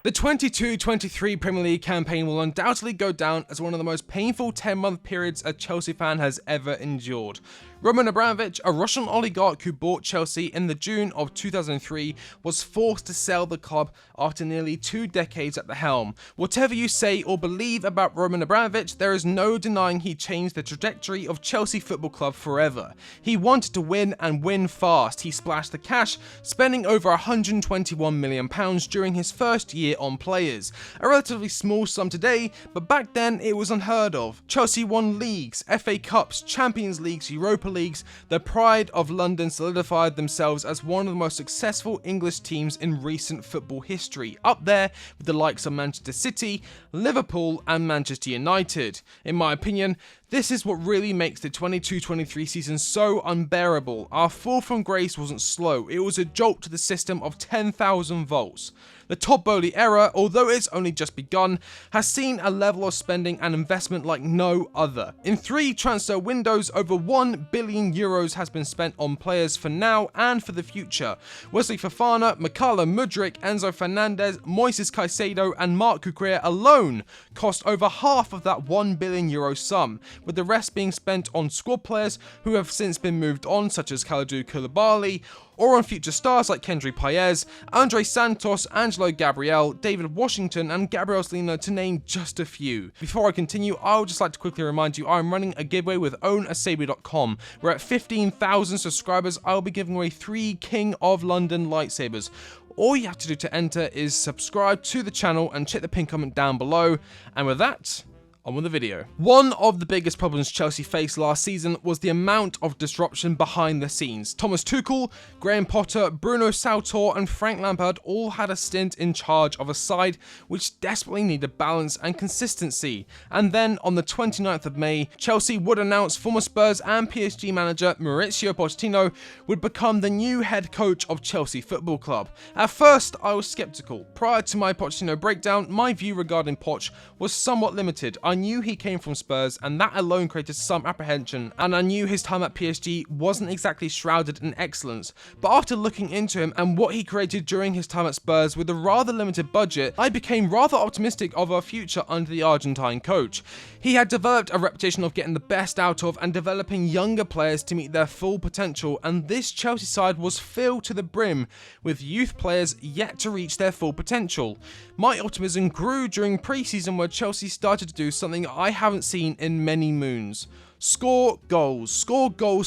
The 22-23 Premier League campaign will undoubtedly go down as one of the most painful 10-month periods a Chelsea fan has ever endured. Roman Abramovich, a Russian oligarch who bought Chelsea in the June of 2003, was forced to sell the club after nearly 2 decades at the helm. Whatever you say or believe about Roman Abramovich, there is no denying he changed the trajectory of Chelsea Football Club forever. He wanted to win and win fast. He splashed the cash, spending over £121 million during his first year on players. A relatively small sum today, but back then it was unheard of. Chelsea won leagues, FA Cups, Champions Leagues, Europa Leagues. The pride of London solidified themselves as one of the most successful English teams in recent football history, up there with the likes of Manchester City, Liverpool and Manchester United. In my opinion, this is what really makes the 22-23 season so unbearable. Our fall from grace wasn't slow, it was a jolt to the system of 10,000 volts. The Todd Boehly era, although it's only just begun, has seen a level of spending and investment like no other. In 3 transfer windows, over €1 billion has been spent on players for now and for the future. Wesley Fofana, Mykhailo Mudryk, Enzo Fernandez, Moises Caicedo and Marc Cucurella alone cost over half of that €1 billion sum, with the rest being spent on squad players who have since been moved on, such as Kalidou Koulibaly, or on future stars like Kendry Paez, Andre Santos, Angelo Gabriel, David Washington and Gabriel Slino, to name just a few. Before I continue, I would just like to quickly remind you I'm running a giveaway with ownasaber.com, where at 15,000 subscribers I will be giving away 3 King of London lightsabers. All you have to do to enter is subscribe to the channel and check the pinned comment down below, and with that, on with the video. One of the biggest problems Chelsea faced last season was the amount of disruption behind the scenes. Thomas Tuchel, Graham Potter, Bruno Sautor and Frank Lampard all had a stint in charge of a side which desperately needed balance and consistency. And then on the 29th of May, Chelsea would announce former Spurs and PSG manager Mauricio Pochettino would become the new head coach of Chelsea Football Club. At first, I was skeptical. Prior to my Pochettino breakdown, my view regarding Poch was somewhat limited. I knew he came from Spurs and that alone created some apprehension, and I knew his time at PSG wasn't exactly shrouded in excellence, but after looking into him and what he created during his time at Spurs with a rather limited budget, I became rather optimistic of a future under the Argentine coach. He had developed a reputation of getting the best out of and developing younger players to meet their full potential, and this Chelsea side was filled to the brim with youth players yet to reach their full potential. My optimism grew during pre-season, where Chelsea started to do something I haven't seen in many moons. Score goals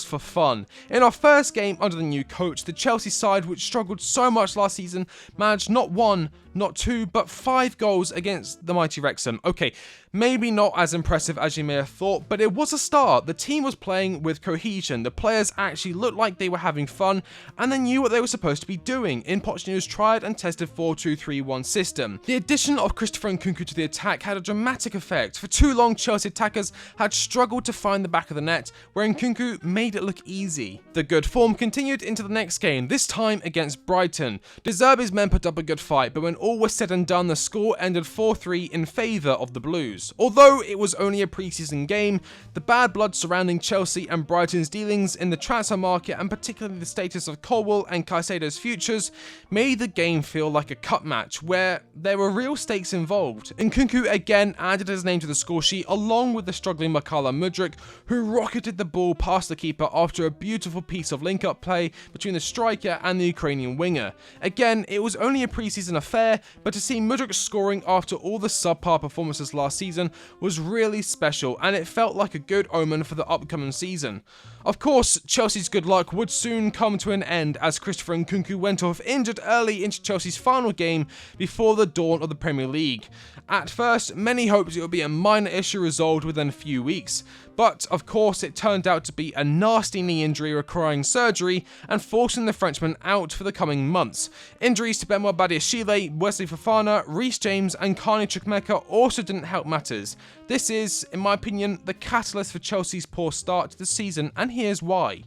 for fun. In our first game under the new coach, the Chelsea side, which struggled so much last season, managed not 1, not 2, but 5 goals against the mighty Wrexham. Okay, maybe not as impressive as you may have thought, but it was a start. The team was playing with cohesion, the players actually looked like they were having fun, and they knew what they were supposed to be doing in Pochettino's tried and tested 4-2-3-1 system. The addition of Christopher Nkunku to the attack had a dramatic effect. For too long, Chelsea attackers had struggled to find the back of the net, where Nkunku made it look easy. The good form continued into the next game, this time against Brighton. De Zerbi's men put up a good fight, but when all was said and done, the score ended 4-3 in favour of the Blues. Although it was only a pre-season game, the bad blood surrounding Chelsea and Brighton's dealings in the transfer market, and particularly the status of Colwill and Caicedo's futures, made the game feel like a cup match where there were real stakes involved. Nkunku again added his name to the score sheet, along with the struggling Mykhailo Mudryk, who rocketed the ball past the keeper after a beautiful piece of link-up play between the striker and the Ukrainian winger. Again, it was only a pre-season affair, but to see Mudryk scoring after all the subpar performances last season was really special, and it felt like a good omen for the upcoming season. Of course, Chelsea's good luck would soon come to an end as Christopher Nkunku went off injured early into Chelsea's final game before the dawn of the Premier League. At first, many hoped it would be a minor issue resolved within a few weeks, but of course it turned out to be a nasty knee injury requiring surgery and forcing the Frenchman out for the coming months. Injuries to Benoit Badiashile, Wesley Fofana, Reece James and Carney Chukwuemeka also didn't help matters. This is, in my opinion, the catalyst for Chelsea's poor start to the season, and here's why.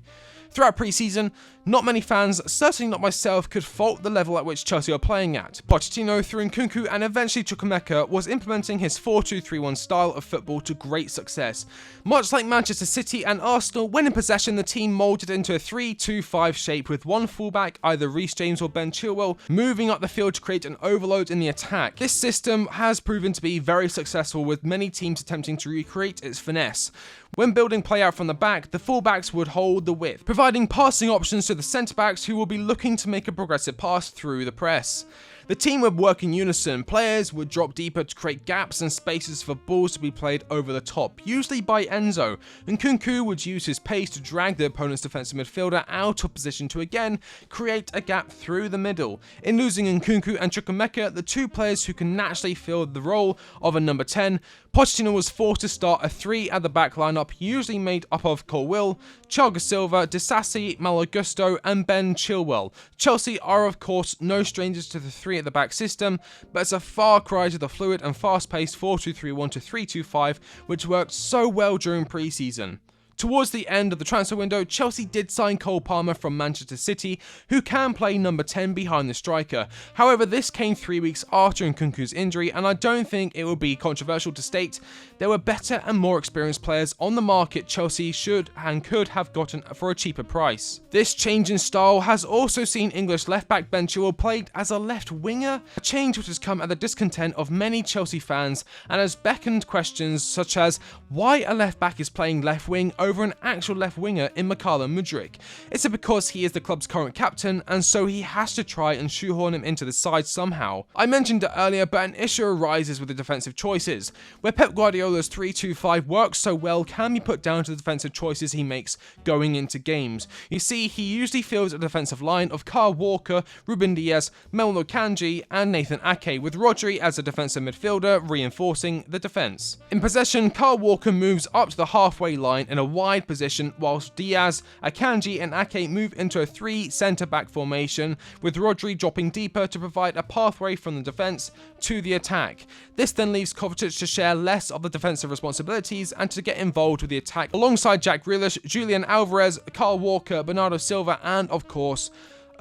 Throughout pre-season, not many fans, certainly not myself, could fault the level at which Chelsea are playing at. Pochettino, through Nkunku and eventually Chukwuemeka, was implementing his 4-2-3-1 style of football to great success. Much like Manchester City and Arsenal, when in possession, the team moulded into a 3-2-5 shape with one fullback, either Reece James or Ben Chilwell, moving up the field to create an overload in the attack. This system has proven to be very successful, with many teams attempting to recreate its finesse. When building play out from the back, the fullbacks would hold the width, providing passing options to the centre-backs who will be looking to make a progressive pass through the press. The team would work in unison. Players would drop deeper to create gaps and spaces for balls to be played over the top, usually by Enzo. Nkunku would use his pace to drag the opponent's defensive midfielder out of position to again create a gap through the middle. In losing Nkunku and Chukwuemeka, the two players who can naturally fill the role of a number 10, Pochettino was forced to start a 3 at the back lineup, usually made up of Colwill, Thiago Silva, Disasi, Malo Gusto, and Ben Chilwell. Chelsea are of course no strangers to the 3 at the back system, but it's a far cry to the fluid and fast-paced 4-2-3-1 to 3-2-5, which worked so well during pre-season. Towards the end of the transfer window, Chelsea did sign Cole Palmer from Manchester City, who can play number 10 behind the striker. However, this came 3 weeks after Nkunku's injury, and I don't think it would be controversial to state there were better and more experienced players on the market Chelsea should and could have gotten for a cheaper price. This change in style has also seen English left-back Ben Chilwell played as a left winger, a change which has come at the discontent of many Chelsea fans and has beckoned questions such as why a left-back is playing left wing over an actual left winger in Mykhailo Mudryk. Is it because he is the club's current captain and so he has to try and shoehorn him into the side somehow? I mentioned it earlier, but an issue arises with the defensive choices. Where Pep Guardiola's 3-2-5 works so well can be put down to the defensive choices he makes going into games. You see, he usually fields a defensive line of Kyle Walker, Ruben Dias, Melno Kanji, and Nathan Ake, with Rodri as a defensive midfielder reinforcing the defense. In possession, Kyle Walker moves up to the halfway line in a wide position, whilst Diaz, Akanji, and Ake move into a 3 centre-back formation, with Rodri dropping deeper to provide a pathway from the defence to the attack. This then leaves Kovacic to share less of the defensive responsibilities and to get involved with the attack alongside Jack Grealish, Julian Alvarez, Kyle Walker, Bernardo Silva, and of course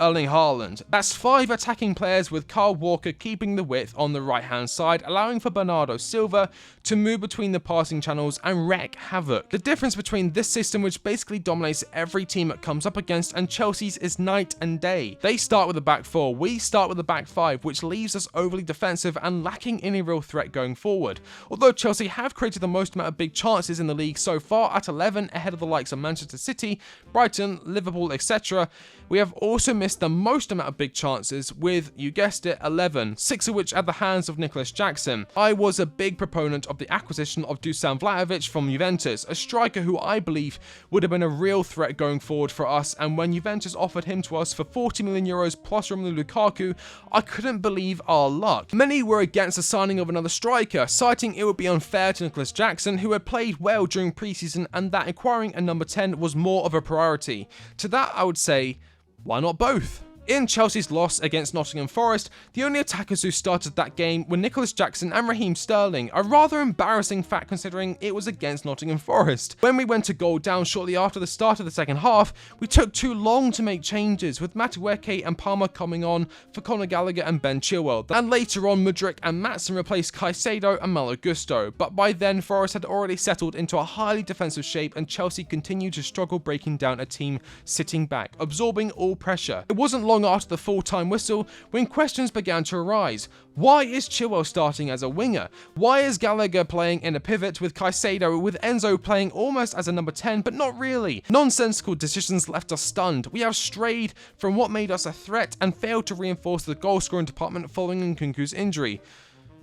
Erling Haaland. That's 5 attacking players, with Kyle Walker keeping the width on the right hand side, allowing for Bernardo Silva to move between the passing channels and wreak havoc. The difference between this system, which basically dominates every team it comes up against, and Chelsea's is night and day. They start with a back 4, we start with a back 5, which leaves us overly defensive and lacking any real threat going forward. Although Chelsea have created the most amount of big chances in the league so far at 11, ahead of the likes of Manchester City, Brighton, Liverpool, etc., we have also missed the most amount of big chances with, you guessed it, 11, 6 of which at the hands of Nicolas Jackson. I was a big proponent of the acquisition of Dusan Vlahovic from Juventus, a striker who I believe would have been a real threat going forward for us, and when Juventus offered him to us for 40 million euros plus Romelu Lukaku, I couldn't believe our luck. Many were against the signing of another striker, citing it would be unfair to Nicolas Jackson, who had played well during pre-season, and that acquiring a number 10 was more of a priority. To that I would say, why not both? In Chelsea's loss against Nottingham Forest, the only attackers who started that game were Nicolas Jackson and Raheem Sterling, a rather embarrassing fact considering it was against Nottingham Forest. When we went to goal down shortly after the start of the second half, we took too long to make changes, with Madueke and Palmer coming on for Conor Gallagher and Ben Chilwell, and later on Mudryk and Maatsen replaced Caicedo and Malo Gusto, but by then Forest had already settled into a highly defensive shape and Chelsea continued to struggle breaking down a team sitting back, absorbing all pressure. It wasn't long after the full-time whistle when questions began to arise. Why is Chilwell starting as a winger? Why is Gallagher playing in a pivot with Caicedo, with Enzo playing almost as a number 10 but not really? Nonsensical decisions left us stunned. We have strayed from what made us a threat and failed to reinforce the goal-scoring department following Nkunku's injury.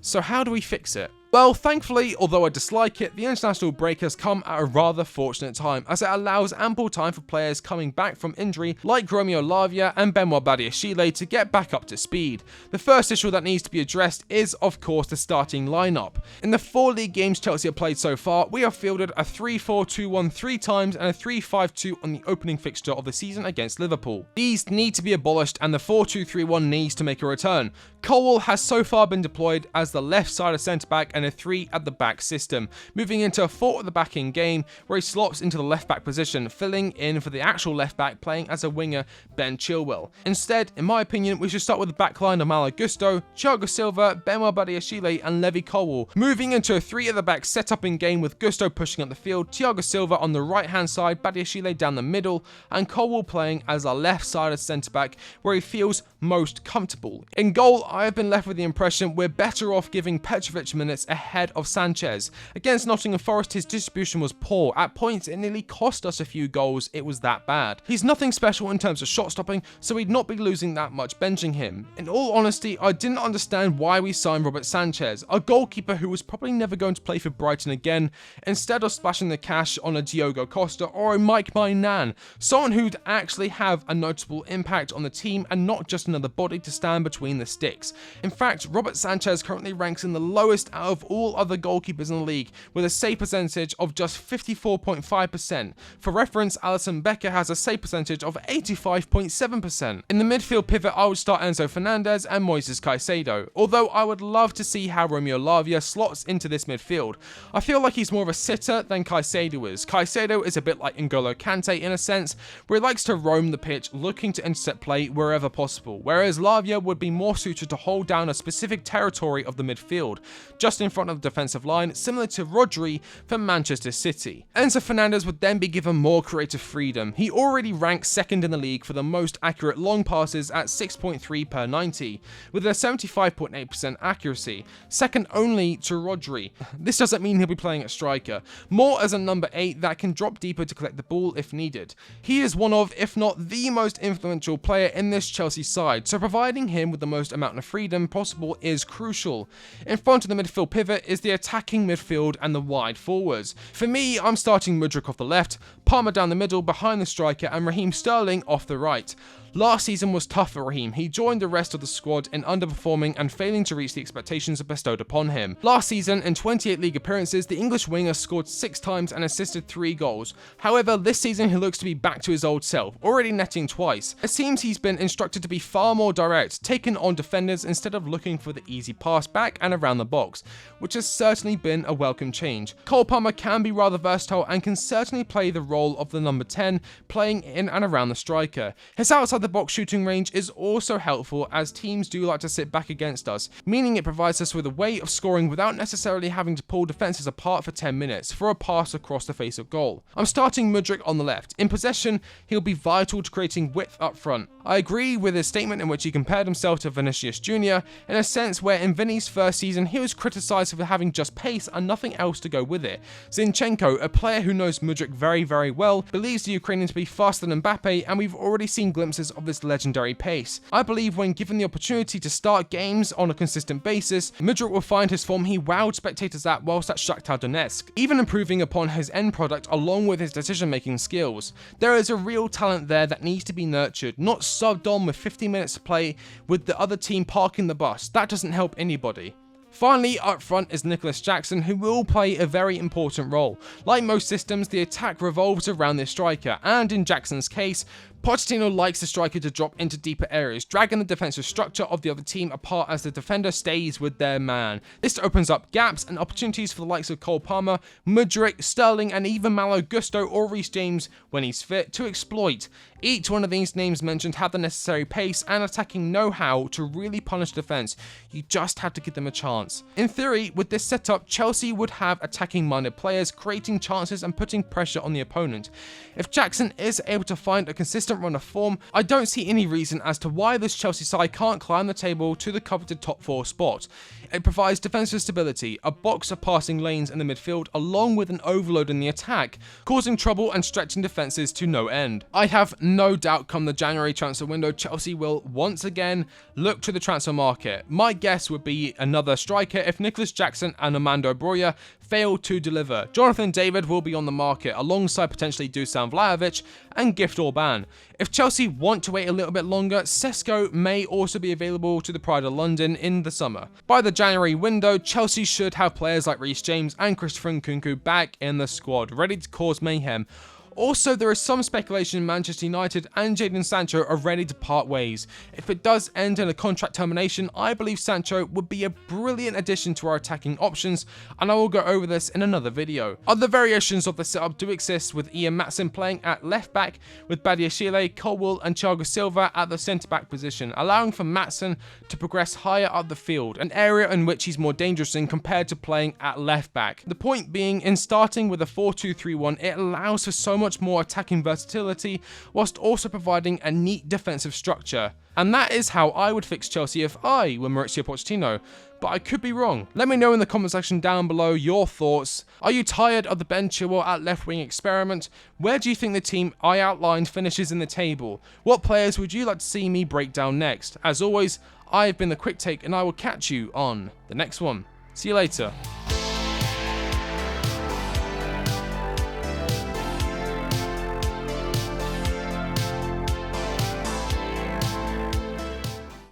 So how do we fix it? Well, thankfully, although I dislike it, the international break has come at a rather fortunate time, as it allows ample time for players coming back from injury like Romeo Lavia and Benoit Badiashile to get back up to speed. The first issue that needs to be addressed is, of course, the starting lineup. In the 4 league games Chelsea have played so far, we have fielded a 3-4-2-1 3 times and a 3-5-2 on the opening fixture of the season against Liverpool. These need to be abolished and the 4-2-3-1 needs to make a return. Colwill has so far been deployed as the left-sided centre-back and a 3 at the back system, moving into a 4 at the back in game where he slots into the left back position, filling in for the actual left back playing as a winger, Ben Chilwell. Instead, in my opinion, we should start with the backline of Malo Gusto, Thiago Silva, Benoit Badiashile and Levi Colwill, moving into a 3 at the back setup in game with Gusto pushing up the field, Thiago Silva on the right hand side, Badiashile down the middle, and Colwill playing as our left-sided centre-back where he feels most comfortable. In goal, I have been left with the impression we're better off giving Petrovic minutes ahead of Sanchez. Against Nottingham Forest, his distribution was poor. At points, it nearly cost us a few goals. It was that bad. He's nothing special in terms of shot stopping, so we'd not be losing that much benching him. In all honesty, I didn't understand why we signed Robert Sanchez, a goalkeeper who was probably never going to play for Brighton again, instead of splashing the cash on a Diogo Costa or a Mike Mainan, someone who'd actually have a noticeable impact on the team and not just another body to stand between the sticks. In fact, Robert Sanchez currently ranks in the lowest out of all other goalkeepers in the league, with a save percentage of just 54.5%. For reference, Alisson Becker has a save percentage of 85.7%. In the midfield pivot, I would start Enzo Fernandez and Moises Caicedo, although I would love to see how Romeo Lavia slots into this midfield. I feel like he's more of a sitter than Caicedo is. Caicedo is a bit like N'Golo Kante in a sense, where he likes to roam the pitch looking to intercept play wherever possible, whereas Lavia would be more suited to hold down a specific territory of the midfield, just in front of the defensive line, similar to Rodri for Manchester City. Enzo Fernandez would then be given more creative freedom. He already ranks second in the league for the most accurate long passes at 6.3 per 90, with a 75.8% accuracy, second only to Rodri. This doesn't mean he'll be playing at striker, more as a number 8 that can drop deeper to collect the ball if needed. He is one of, if not the most influential player in this Chelsea side, so providing him with the most amount of freedom possible is crucial. In front of the midfield pivot is the attacking midfield and the wide forwards. For me, I'm starting Mudryk off the left, Palmer down the middle behind the striker and Raheem Sterling off the right. Last season was tough for Raheem. He joined the rest of the squad in underperforming and failing to reach the expectations bestowed upon him. Last season, in 28 league appearances, the English winger scored 6 times and assisted 3 goals. However, this season he looks to be back to his old self, already netting twice. It seems he's been instructed to be far more direct, taking on defenders instead of looking for the easy pass back and around the box, which has certainly been a welcome change. Cole Palmer can be rather versatile and can certainly play the role of the number 10, playing in and around the striker. His outside the box shooting range is also helpful, as teams do like to sit back against us, meaning it provides us with a way of scoring without necessarily having to pull defenses apart for 10 minutes for a pass across the face of goal. I'm starting Mudryk on the left. In possession, he'll be vital to creating width up front. I agree with his statement in which he compared himself to Vinicius Jr. in a sense where in Vinny's first season he was criticised for having just pace and nothing else to go with it. Zinchenko, a player who knows Mudryk very well, believes the Ukrainian to be faster than Mbappe, and we've already seen glimpses of this legendary pace. I believe when given the opportunity to start games on a consistent basis, Mudryk will find his form he wowed spectators at whilst at Shakhtar Donetsk, even improving upon his end product along with his decision-making skills. There is a real talent there that needs to be nurtured, not subbed on with 50 minutes to play with the other team parking the bus. That doesn't help anybody. Finally, up front is Nicholas Jackson, who will play a very important role. Like most systems, the attack revolves around this striker, and in Jackson's case, Pochettino likes the striker to drop into deeper areas, dragging the defensive structure of the other team apart as the defender stays with their man. This opens up gaps and opportunities for the likes of Cole Palmer, Mudryk, Sterling, and even Malo Gusto or Reece James, when he's fit, to exploit. Each one of these names mentioned have the necessary pace and attacking know-how to really punish defense. You just have to give them a chance. In theory, with this setup, Chelsea would have attacking-minded players creating chances and putting pressure on the opponent. If Jackson is able to find a consistent run of form, I don't see any reason as to why this Chelsea side can't climb the table to the coveted top 4 spot. It provides defensive stability, a box of passing lanes in the midfield along with an overload in the attack, causing trouble and stretching defenses to no end. I have no doubt come the January transfer window, Chelsea will once again look to the transfer market. My guess would be another striker if Nicholas Jackson and Armando Broja fail to deliver. Jonathan David will be on the market alongside potentially Dusan Vlahovic and Gift Orban. If Chelsea want to wait a little bit longer, Sesko may also be available to the Pride of London in the summer. By the January window, Chelsea should have players like Reece James and Christopher Nkunku back in the squad, ready to cause mayhem. Also, there is some speculation Manchester United and Jadon Sancho are ready to part ways. If it does end in a contract termination, I believe Sancho would be a brilliant addition to our attacking options, and I will go over this in another video. Other variations of the setup do exist, with Ian Maatsen playing at left back, with Badiashile, Colwill and Thiago Silva at the centre back position, allowing for Maatsen to progress higher up the field, an area in which he's more dangerous in compared to playing at left back. The point being, in starting with a 4-2-3-1, it allows for so much more attacking versatility whilst also providing a neat defensive structure. And that is how I would fix Chelsea if I were Mauricio Pochettino, but I could be wrong. Let me know in the comment section down below your thoughts. Are you tired of the Ben Chilwell at left wing experiment? Where do you think the team I outlined finishes in the table? What players would you like to see me break down next? As always, I've been the Quick Take, and I will catch you on the next one. See you later.